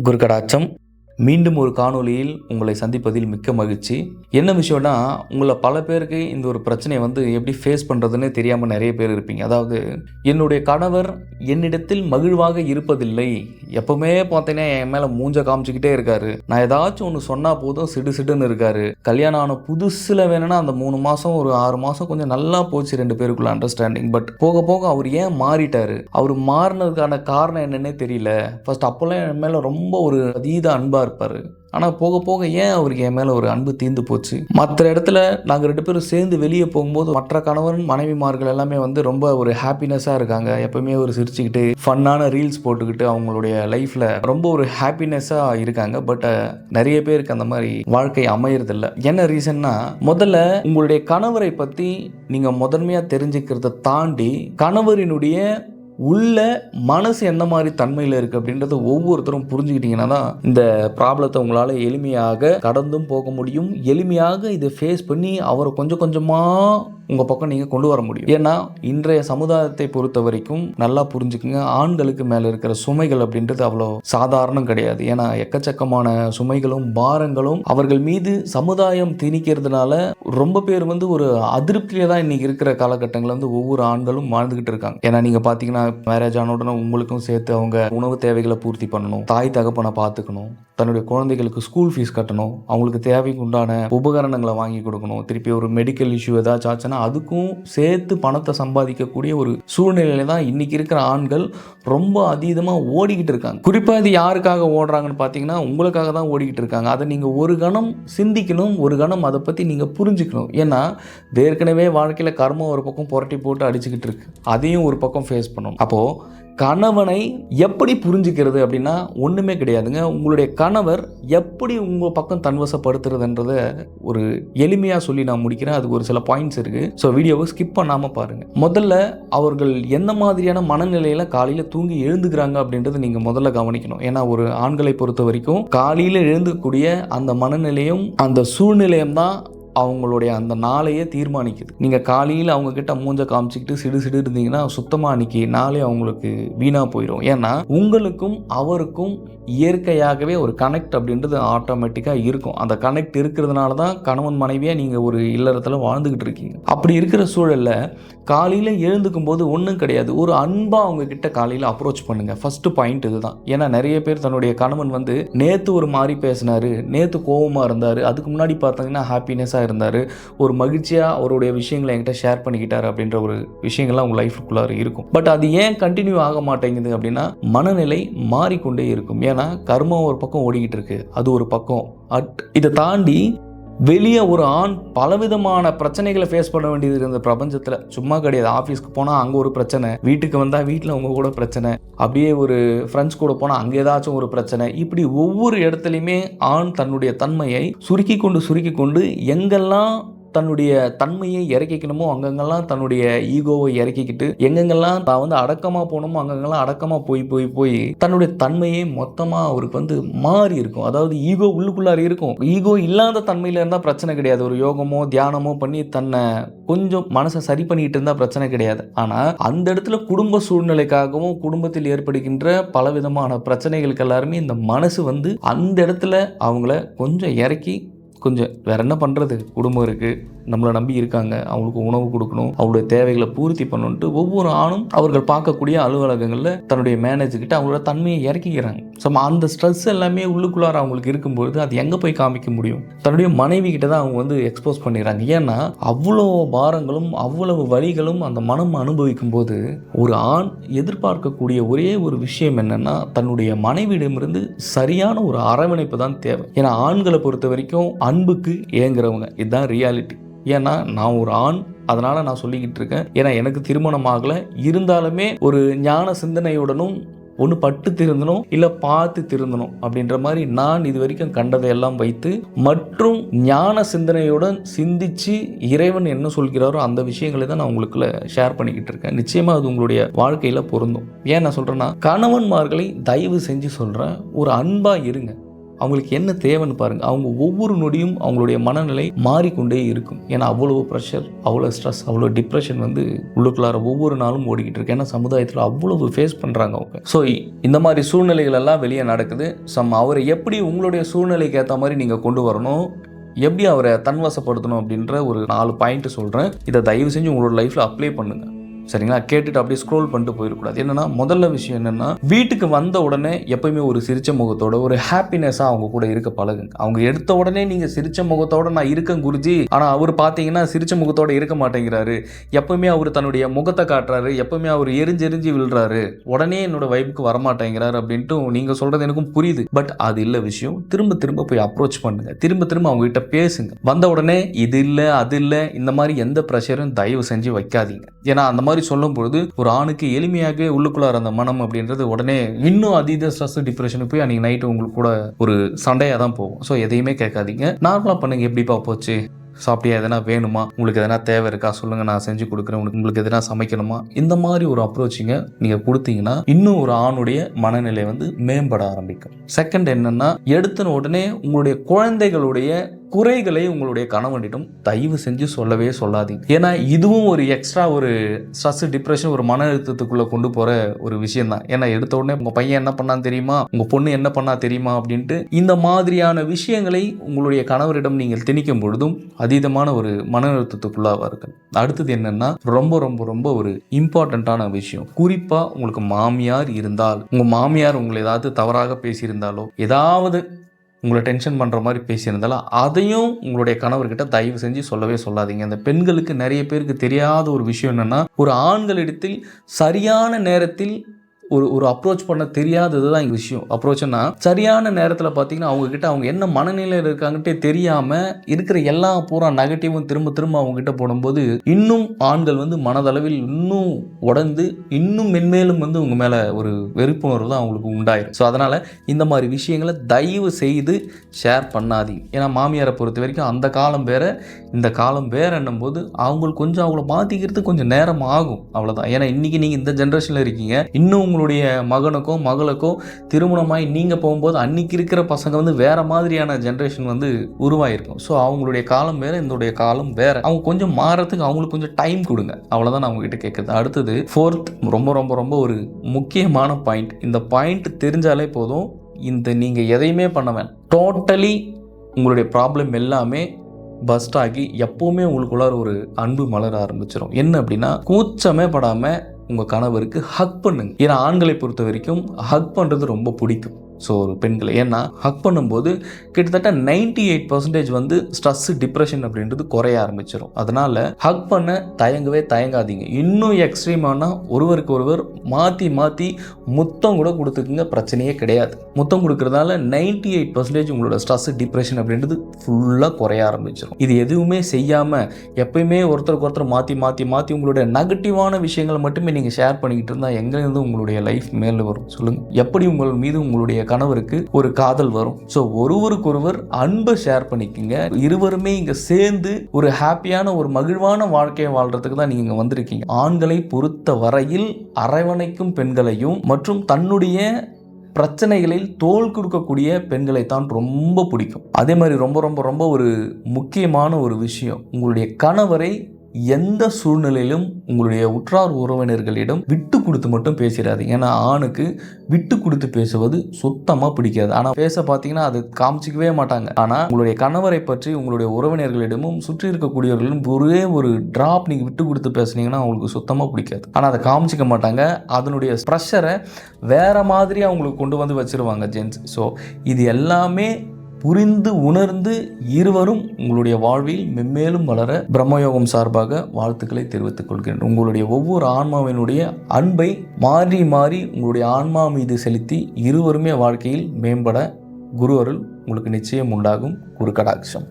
குருகடாச்சம். மீண்டும் ஒரு காணொளியில் உங்களை சந்திப்பதில் மிக்க மகிழ்ச்சி. என்ன விஷயம்னா, உங்களை பல பேருக்கு இந்த ஒரு பிரச்சனையை எப்படி ஃபேஸ் பண்ணுறதுன்னு தெரியாமல் நிறைய பேர் இருப்பீங்க. அதாவது, என்னுடைய கணவர் என்னிடத்தில் மகிழ்வாக இருப்பதில்லை, எப்பவுமே பார்த்தீங்கன்னா என் மேலே மூஞ்ச காமிச்சிக்கிட்டே இருக்காரு, நான் ஏதாச்சும் ஒன்று சொன்னால் போதும் சிடு சிடுன்னு இருக்காரு. கல்யாணம் ஆன புதுசில் வேணும்னா அந்த 3 மாதம் ஒரு 6 மாதம் கொஞ்சம் நல்லா போச்சு 2 பேருக்குள்ள அண்டர்ஸ்டாண்டிங். பட் போக போக அவர் ஏன் மாறிட்டாரு, அவர் மாறினதுக்கான காரணம் என்னன்னே தெரியல. ஃபர்ஸ்ட் அப்போல்லாம் என் மேலே ரொம்ப ஒரு அதீத அன்பாக இருப்பார். ஆனால் போக போக ஏன் அவருக்கு என் மேலே ஒரு அன்பு தீர்ந்து போச்சு. மற்ற இடத்துல நாங்கள் 2 பேரும் சேர்ந்து வெளியே போகும்போது மற்ற கணவன் மனைவிமார்கள் எல்லாமே ரொம்ப ஒரு ஹாப்பினஸாக இருக்காங்க. எப்பவுமே ஒரு சிரிச்சுக்கிட்டு ஃபன்னான ரீல்ஸ் போட்டுக்கிட்டு அவங்களுடைய லைஃப்பில் ரொம்ப ஒரு ஹாப்பினஸாக இருக்காங்க. பட் நிறைய பேருக்கு அந்த மாதிரி வாழ்க்கை அமையறதில்ல. என்ன ரீசன்னா, முதல்ல உங்களுடைய கணவரை பற்றி நீங்கள் முதன்மையாக தெரிஞ்சுக்கிறத தாண்டி கணவரினுடைய உள்ள மனசு என்ன மாதிரி தன்மையில் இருக்குது அப்படின்றத ஒவ்வொருத்தரும் புரிஞ்சுக்கிட்டீங்கன்னா தான் இந்த ப்ராப்ளத்தை உங்களால் எளிமையாக கடந்தும் போக முடியும். எளிமையாக இதை ஃபேஸ் பண்ணி அவரை கொஞ்சம் கொஞ்சமாக உங்கள் பக்கம் நீங்கள் கொண்டு வர முடியும். ஏன்னா இன்றைய சமுதாயத்தை பொறுத்த வரைக்கும் நல்லா புரிஞ்சுக்குங்க, ஆண்களுக்கு மேலே இருக்கிற சுமைகள் அப்படின்றது அவ்வளோ சாதாரணம் கிடையாது. ஏன்னா எக்கச்சக்கமான சுமைகளும் பாரங்களும் அவர்கள் மீது சமுதாயம் திணிக்கிறதுனால ரொம்ப பேர் ஒரு அதிருப்தியில தான் இன்னைக்கு இருக்கிற காலகட்டங்களில் ஒவ்வொரு ஆண்களும் வாழ்ந்துகிட்டு இருக்காங்க. ஏன்னா நீங்கள் பார்த்தீங்கன்னா, மேரேஜ் ஆன உடனே உங்களுக்கும் சேர்த்து அவங்க உணவு தேவைகளை பூர்த்தி பண்ணணும், தாய் தகப்பனை பார்த்துக்கணும், தன்னுடைய குழந்தைகளுக்கு ஸ்கூல் ஃபீஸ் கட்டணும், அவங்களுக்கு தேவைக்கு உண்டான உபகரணங்களை வாங்கி கொடுக்கணும், திருப்பி ஒரு மெடிக்கல் இஷ்யூ ஏதாச்சும் ஆச்சுன்னா அதுக்கும் சேர்த்து பணத்தை சம்பாதிக்கக்கூடிய ஒரு சூழ்நிலையில தான் இன்னைக்கு இருக்கிற ஆண்கள் ரொம்ப அதீதமாக ஓடிக்கிட்டு இருக்காங்க. குறிப்பாக இது யாருக்காக ஓடுறாங்கன்னு பார்த்தீங்கன்னா, உங்களுக்காக தான் ஓடிக்கிட்டு இருக்காங்க. அதை நீங்கள் ஒரு கணம் சிந்திக்கணும், ஒரு கணம் அதை பற்றி நீங்கள் புரிஞ்சுக்கணும். ஏன்னா ஏற்கனவே வாழ்க்கையில் கர்மம் ஒரு பக்கம் புரட்டி போட்டு அடிச்சுக்கிட்டு இருக்கு, அதையும் ஒரு பக்கம் ஃபேஸ் பண்ணணும். அப்போது கணவனை எப்படி புரிஞ்சுக்கிறது அப்படின்னா ஒன்றுமே கிடையாதுங்க. உங்களுடைய கணவர் எப்படி உங்கள் பக்கம் தன்வசப்படுத்துறதுன்றத ஒரு எளிமையாக சொல்லி நான் முடிக்கிறேன். அதுக்கு ஒரு சில பாயிண்ட்ஸ் இருக்குது. ஸோ வீடியோவை ஸ்கிப் பண்ணாமல் பாருங்கள். முதல்ல அவர்கள் எந்த மாதிரியான மனநிலையில் காலையில் தூங்கி எழுந்துக்கிறாங்க அப்படின்றத நீங்கள் முதல்ல கவனிக்கணும். ஏன்னா ஒரு ஆண்களை பொறுத்த வரைக்கும் காலையில் எழுந்துக்கூடிய அந்த மனநிலையும் அந்த சூழ்நிலையும் தான் அவங்களுடைய அந்த நாளையே தீர்மானிக்குது. நீங்கள் காலையில் அவங்கக்கிட்ட மூஞ்ச காமிச்சிக்கிட்டு சிடு சிடு இருந்தீங்கன்னா சுத்தமாக அன்றைக்கி நாளே அவங்களுக்கு வீணாக போயிடும். ஏன்னா உங்களுக்கும் அவருக்கும் இயற்கையாகவே ஒரு கனெக்ட் அப்படின்றது ஆட்டோமேட்டிக்காக இருக்கும். அந்த கனெக்ட் இருக்கிறதுனால தான் கணவன் மனைவியாக நீங்கள் ஒரு இல்லறத்தில் வாழ்ந்துக்கிட்டு இருக்கீங்க. அப்படி இருக்கிற சூழலில் காலையில் எழுந்துக்கும் போது ஒன்றும் கிடையாது, ஒரு அன்பாக அவங்கக்கிட்ட காலையில் அப்ரோச் பண்ணுங்கள். ஃபஸ்ட்டு பாயிண்ட் இதுதான். ஏன்னா நிறைய பேர் தன்னுடைய கணவன் நேற்று ஒரு மாதிரி பேசினார், நேற்று கோபமாக இருந்தார், அதுக்கு முன்னாடி பார்த்தீங்கன்னா ஹாப்பினஸாக இருந்தார், ஒரு மகிழ்ச்சியாக அவருடைய விஷயங்களை என்கிட்ட ஷேர் பண்ணிக்கிட்டார் அப்படின்ற ஒரு விஷயங்கள்லாம் உங்கள் லைஃபுக்குள்ளார இருக்கும். பட் அது ஏன் கண்டினியூ ஆக மாட்டேங்குது அப்படின்னா மனநிலை மாறிக்கொண்டே இருக்கும். ஏன்னா கர்மம் ஒரு பக்கம் ஓடிக்கிட்டு இருக்கு, அது ஒரு பக்கம். இதை தாண்டி வெளியே ஒரு ஆண் பலவிதமான பிரச்சனைகளை ஃபேஸ் பண்ண வேண்டியது இருந்த பிரபஞ்சத்தில் சும்மா கிடையாது. ஆஃபீஸ்க்கு போனால் அங்கே ஒரு பிரச்சனை, வீட்டுக்கு வந்தால் வீட்டில் அவங்க கூட பிரச்சனை, அப்படியே ஒரு ஃப்ரெண்ட்ஸ் கூட போனால் அங்கே ஏதாச்சும் ஒரு பிரச்சனை. இப்படி ஒவ்வொரு இடத்துலையுமே ஆண் தன்னுடைய தன்மையை சுருக்கி கொண்டு எங்கெல்லாம் தன்னுடைய தன்மையை இறக்கிக்கணுமோ அங்கங்கெல்லாம் தன்னுடைய ஈகோவை இறக்கிக்கிட்டு, எங்கெங்கெல்லாம் தான் அடக்கமாக போகணுமோ அங்கங்கெல்லாம் அடக்கமாக போய் தன்னுடைய தன்மையை மொத்தமாக அவருக்கு மாறி இருக்கும். அதாவது ஈகோ உள்ளுக்குள்ளார இருக்கும். ஈகோ இல்லாத தன்மையில் இருந்தால் பிரச்சனை கிடையாது. ஒரு யோகமோ தியானமோ பண்ணி தன்னை கொஞ்சம் மனசை சரி பண்ணிட்டு இருந்தால் பிரச்சனை கிடையாது. ஆனால் அந்த இடத்துல குடும்ப சூழ்நிலைக்காகவும் குடும்பத்தில் ஏற்படுகின்ற பலவிதமான பிரச்சனைகளுக்கு எல்லாருமே இந்த மனசு அந்த இடத்துல அவங்கள கொஞ்சம் இறக்கி கொஞ்சம் வேற என்ன பண்ணுறது, குடும்பம் இருக்குது, நம்மளை நம்பி இருக்காங்க, அவங்களுக்கு உணவு கொடுக்கணும், அவங்களுடைய தேவைகளை பூர்த்தி பண்ணணுன்ட்டு ஒவ்வொரு ஆணும் அவர்கள் பார்க்கக்கூடிய அலுவலகங்களில் தன்னுடைய மேனேஜர்கிட்ட அவங்களோட தன்மையை இறக்கிக்கிறாங்க. ஸோ அந்த ஸ்ட்ரெஸ் எல்லாமே உள்ளுக்குள்ளார அவங்களுக்கு இருக்கும்பொழுது அது எங்கே போய் காமிக்க முடியும்? தன்னுடைய மனைவி கிட்ட தான் அவங்க எக்ஸ்போஸ் பண்ணிடுறாங்க. ஏன்னா அவ்வளோ பாரங்களும் அவ்வளவு வலிகளும் அந்த மனம் அனுபவிக்கும் போது ஒரு ஆண் எதிர்பார்க்கக்கூடிய ஒரே ஒரு விஷயம் என்னன்னா, தன்னுடைய மனைவியிடமிருந்து சரியான ஒரு அரவணைப்பு தான் தேவை. ஏன்னா ஆண்களை பொறுத்த வரைக்கும் அன்புக்கு ஏங்குறவங்க, இதுதான் ரியாலிட்டி. ஏன்னா நான் ஒரு ஆண், அதனால் நான் சொல்லிக்கிட்டு இருக்கேன். ஏன்னா எனக்கு திருமணம் ஆகலை, இருந்தாலுமே ஒரு ஞான சிந்தனையுடனும் ஒன்று பட்டு திருந்தணும் இல்லை பார்த்து திருந்தணும் அப்படின்ற மாதிரி நான் இது வரைக்கும் கண்டதையெல்லாம் வைத்து மற்றும் ஞான சிந்தனையுடன் சிந்திச்சு இறைவன் என்ன சொல்கிறாரோ அந்த விஷயங்களை தான் நான் உங்களுக்குள்ள ஷேர் பண்ணிக்கிட்டு இருக்கேன். நிச்சயமாக அது உங்களுடைய வாழ்க்கையில் பொருந்தும். ஏன் நான் சொல்கிறேன்னா, கணவன்மார்களை தயவு செஞ்சு சொல்கிறேன், ஒரு அன்பாக இருங்க. அவங்களுக்கு என்ன தேவைன்னு பாருங்கள். அவங்க ஒவ்வொரு நொடியும் அவங்களுடைய மனநிலை மாறிக்கொண்டே இருக்கும். ஏன்னா அவ்வளோ ப்ரெஷர், அவ்வளோ ஸ்ட்ரெஸ், அவ்வளோ டிப்ரெஷன் வந்து உள்ளுக்குள்ளார ஒவ்வொரு நாளும் ஓடிக்கிட்டு இருக்கு. ஏன்னா சமுதாயத்தில் அவ்வளவு ஃபேஸ் பண்ணுறாங்க அவங்க. ஸோ இந்த மாதிரி சூழ்நிலைகள் எல்லாம் வெளியே நடக்குது. அவரை எப்படி உங்களுடைய சூழ்நிலைக்கு ஏற்ற மாதிரி நீங்கள் கொண்டு வரணும், எப்படி அவரை தன்வசப்படுத்தணும் அப்படின்ற ஒரு 4 பாயிண்ட் சொல்கிறேன். இதை தயவு செஞ்சு உங்களோட லைஃப்பில் அப்ளை பண்ணுங்கள். சரிங்களா? கேட்டுட்டு அப்படியே ஸ்க்ரோல் பண்ணிட்டு போயிடக்கூடாது. என்னன்னா, முதல்ல விஷயம் என்னன்னா, வீட்டுக்கு வந்த உடனே எப்பயுமே ஒரு சிரிச்ச முகத்தோட, ஒரு ஹாப்பினஸாக அவங்க கூட இருக்க பழகுங்க. அவங்க எடுத்த உடனே நீங்கள் சிரிச்ச முகத்தோட நான் இருக்கேன் குருஜி, ஆனால் அவர் பார்த்தீங்கன்னா சிரிச்ச முகத்தோட இருக்க மாட்டேங்கிறாரு, எப்பவுமே அவர் தன்னுடைய முகத்தை காட்டுறாரு, எப்பவுமே அவர் எரிஞ்சு விழுறாரு, உடனே என்னோட வைப்புக்கு வரமாட்டேங்கிறாரு அப்படின்ட்டு நீங்கள் சொல்றது எனக்கும் புரியுது. பட் அது இல்லை விஷயம். திரும்ப போய் அப்ரோச் பண்ணுங்க. திரும்ப அவங்க கிட்ட பேசுங்க. வந்த உடனே இது இல்லை அது இல்லை இந்த மாதிரி எந்த ப்ரெஷரும் தயவு செஞ்சு வைக்காதீங்க. ஏன்னா அந்த மாதிரி சொல்லும் பொழுது ஒரு ஆணுக்கு எளிமையாக உள்ளுக்குள்ளார அந்த மனம் அப்படின்றது உடனே இன்னும் அதீத ஸ்ட்ரெஸ், டிப்ரெஷனுக்கு போய் அன்னைக்கு நைட்டு உங்களுக்கு கூட ஒரு சண்டையாக தான் போகும். ஸோ எதையுமே கேட்காதீங்க. நார்மலாக பண்ணுங்க. எப்படிப்பா போச்சு, சாப்பிட்டியா, எதனா வேணுமா, உங்களுக்கு எதனா தேவை இருக்கா சொல்லுங்கள், நான் செஞ்சு கொடுக்குறேன், உங்களுக்கு எதனா சமைக்கணுமா, இந்த மாதிரி ஒரு அப்ரோச்சிங்க நீங்கள் கொடுத்தீங்கன்னா இன்னும் ஒரு ஆணுடைய மனநிலை வந்து மேம்பட ஆரம்பிக்கும். செகண்ட் என்னன்னா, எடுத்துன உடனே உங்களுடைய குழந்தைகளுடைய குறைகளை உங்களுடைய கணவனிடம் தயவு செஞ்சு சொல்லவே சொல்லாதீங்க. ஏன்னா இதுவும் ஒரு எக்ஸ்ட்ரா ஒரு ஸ்ட்ரெஸ், டிப்ரெஷன், ஒரு மன அழுத்தத்துக்குள்ள கொண்டு போற ஒரு விஷயம் தான். ஏன்னா எடுத்த உடனே உங்க பையன் என்ன பண்ணா தெரியுமா, உங்க பொண்ணு என்ன பண்ணா தெரியுமா அப்படின்ட்டு இந்த மாதிரியான விஷயங்களை உங்களுடைய கணவரிடம் நீங்கள் திணிக்கும் பொழுதும் அதீதமான ஒரு மன அழுத்தத்துக்குள்ளாவார்கள். அடுத்தது என்னன்னா, ரொம்ப ஒரு இம்பார்ட்டண்ட்டான விஷயம். குறிப்பா உங்களுக்கு மாமியார் இருந்தால், உங்க மாமியார் உங்களை ஏதாவது தவறாக பேசியிருந்தாலோ, ஏதாவது உங்களை டென்ஷன் பண்ணுற மாதிரி பேசியிருந்தாலும் அதையும் உங்களுடைய கணவர்கிட்ட தயவு செஞ்சு சொல்லவே சொல்லாதீங்க. அந்த பெண்களுக்கு நிறைய பேருக்கு தெரியாத ஒரு விஷயம் என்னென்னா, ஒரு ஆண்களிடத்தில் சரியான நேரத்தில் ஒரு அப்ரோச் பண்ண தெரியாதது தான் எங்கள் விஷயம். அப்ரோச்னா சரியான நேரத்தில் பார்த்தீங்கன்னா அவங்கக்கிட்ட அவங்க என்ன மனநிலையில் இருக்காங்கட்டே தெரியாமல் இருக்கிற எல்லா பூரா நெகட்டிவும் திரும்ப அவங்ககிட்ட போடும்போது இன்னும் ஆண்கள் வந்து மனதளவில் இன்னும் உடந்து இன்னும் மென்மேலும் வந்து உங்கள் மேலே ஒரு வெறுப்புணர்வு தான் அவங்களுக்கு உண்டாயிரும். ஸோ அதனால் இந்த மாதிரி விஷயங்களை தயவு செய்து ஷேர் பண்ணாதீங்க. ஏன்னா மாமியாரை பொறுத்த வரைக்கும் அந்த காலம் வேறு இந்த காலம் வேறுன்னும் போது அவங்களுக்கு கொஞ்சம் அவங்கள மாற்றிக்கிறது கொஞ்சம் நேரம் ஆகும், அவ்வளோதான். ஏன்னா இன்றைக்கி நீங்கள் இந்த ஜென்ரேஷனில் இருக்கீங்க. இன்னும் உங்களுடைய மகனுக்கோ மகளுக்கோ திருமணமாகி நீங்கள் போகும்போது அன்றைக்கி இருக்கிற பசங்க வந்து வேறு மாதிரியான ஜென்ரேஷன் வந்து உருவாயிருக்கும். ஸோ அவங்களுடைய காலம் வேறு, இதனுடைய காலம் வேறு. அவங்க கொஞ்சம் மாறத்துக்கு அவங்களுக்கு கொஞ்சம் டைம் கொடுங்க, அவ்வளோதான் நான் அவங்ககிட்ட கேட்குறது. அடுத்தது ஃபோர்த், ரொம்ப ஒரு முக்கியமான பாயிண்ட். இந்த பாயிண்ட் தெரிஞ்சாலே போதும், இந்த நீங்கள் எதையுமே பண்ண வேண்டாம். டோட்டலி உங்களுடைய ப்ராப்ளம் எல்லாமே பஸ்ட் ஆகி எப்போவுமே உங்களுக்குள்ளார ஒரு அன்பு மலர ஆரம்பிச்சிடும். என்ன அப்படின்னா, கூச்சமே படாமல் உங்கள் கணவருக்கு ஹக் பண்ணுங்க. ஏன்னா ஆண்களை பொறுத்த வரைக்கும் ஹக் பண்ணுறது ரொம்ப பிடிக்கும். ஸோ ஒரு பெண்களை, ஏன்னா ஹக் பண்ணும்போது கிட்டத்தட்ட 98% வந்து ஸ்ட்ரெஸ், டிப்ரெஷன் அப்படின்றது குறைய ஆரம்பிச்சிடும். அதனால் ஹக் பண்ண தயங்காதீங்க. இன்னும் எக்ஸ்ட்ரீமானா ஒருவருக்கு ஒருவர் மாற்றி முத்தம் கூட கொடுத்துக்குங்க, பிரச்சனையே கிடையாது. முத்தம் கொடுக்கறதால 98% உங்களோட ஸ்ட்ரெஸ், டிப்ரெஷன் அப்படின்றது ஃபுல்லாக குறைய ஆரம்பிச்சிடும். இது எதுவுமே செய்யாமல் எப்பயுமே ஒருத்தருக்கு ஒருத்தர் மாற்றி உங்களுடைய நெகட்டிவான விஷயங்களை மட்டுமே நீங்கள் ஷேர் பண்ணிக்கிட்டு இருந்தால் எங்கேருந்து உங்களுடைய லைஃப் மேலே வரும் சொல்லுங்கள்? எப்படி உங்கள் மீது உங்களுடைய கணவருக்கு ஒரு காதல் வரும்? ஸோ ஒருவருக்கொருவர் அன்பை ஷேர் பண்ணிக்கங்க. இருவருமே இங்க சேர்ந்து ஒரு ஹாப்பியான ஒரு மகிழ்வான வாழ்க்கையை வாழ்றதுக்கு தான் நீங்க வந்திருக்கீங்க. ஆண்களை பொறுத்த வரையில் அரவணைக்கும் பெண்களையும் மற்றும் தன்னுடைய பிரச்சனைகளில் தோள் கொடுக்கக்கூடிய பெண்களை தான் ரொம்ப பிடிக்கும். அதே மாதிரி ரொம்ப ஒரு முக்கியமான ஒரு விஷயம், உங்களுடைய கணவரை எந்த சூழ்நிலையிலும் உங்களுடைய உற்றார் உறவினர்களிடம் விட்டு கொடுத்து மட்டும் பேசிடாதீங்க. ஏன்னா ஆணுக்கு விட்டு கொடுத்து பேசுவது சுத்தமாக பிடிக்காது. ஆனால் பேச பார்த்தீங்கன்னா அது காமிச்சிக்கவே மாட்டாங்க. ஆனால் உங்களுடைய கணவரை பற்றி உங்களுடைய உறவினர்களிடமும் சுற்றி இருக்கக்கூடியவர்களிடம் ஒரே ஒரு டிராப் நீங்கள் விட்டு கொடுத்து பேசுனீங்கன்னா அவங்களுக்கு சுத்தமாக பிடிக்காது. ஆனால் அதை காமிச்சிக்க மாட்டாங்க. அதனுடைய ப்ரெஷரை வேற மாதிரி அவங்களுக்கு கொண்டு வந்து வச்சிருவாங்க ஜென்ஸ். ஸோ இது எல்லாமே புரிந்து உணர்ந்து இருவரும் உங்களுடைய வாழ்வில் மென்மேலும் வளர பிரம்மயோகம் சார்பாக வாழ்த்துக்களை தெரிவித்துக் கொள்கிறேன். உங்களுடைய ஒவ்வொரு ஆன்மாவினுடைய அன்பை மாறி உங்களுடைய ஆன்மா மீது செலுத்தி இருவருமே வாழ்க்கையில் மேம்பட குரு அருள் உங்களுக்கு நிச்சயம் உண்டாகும். குரு கடாட்சம்.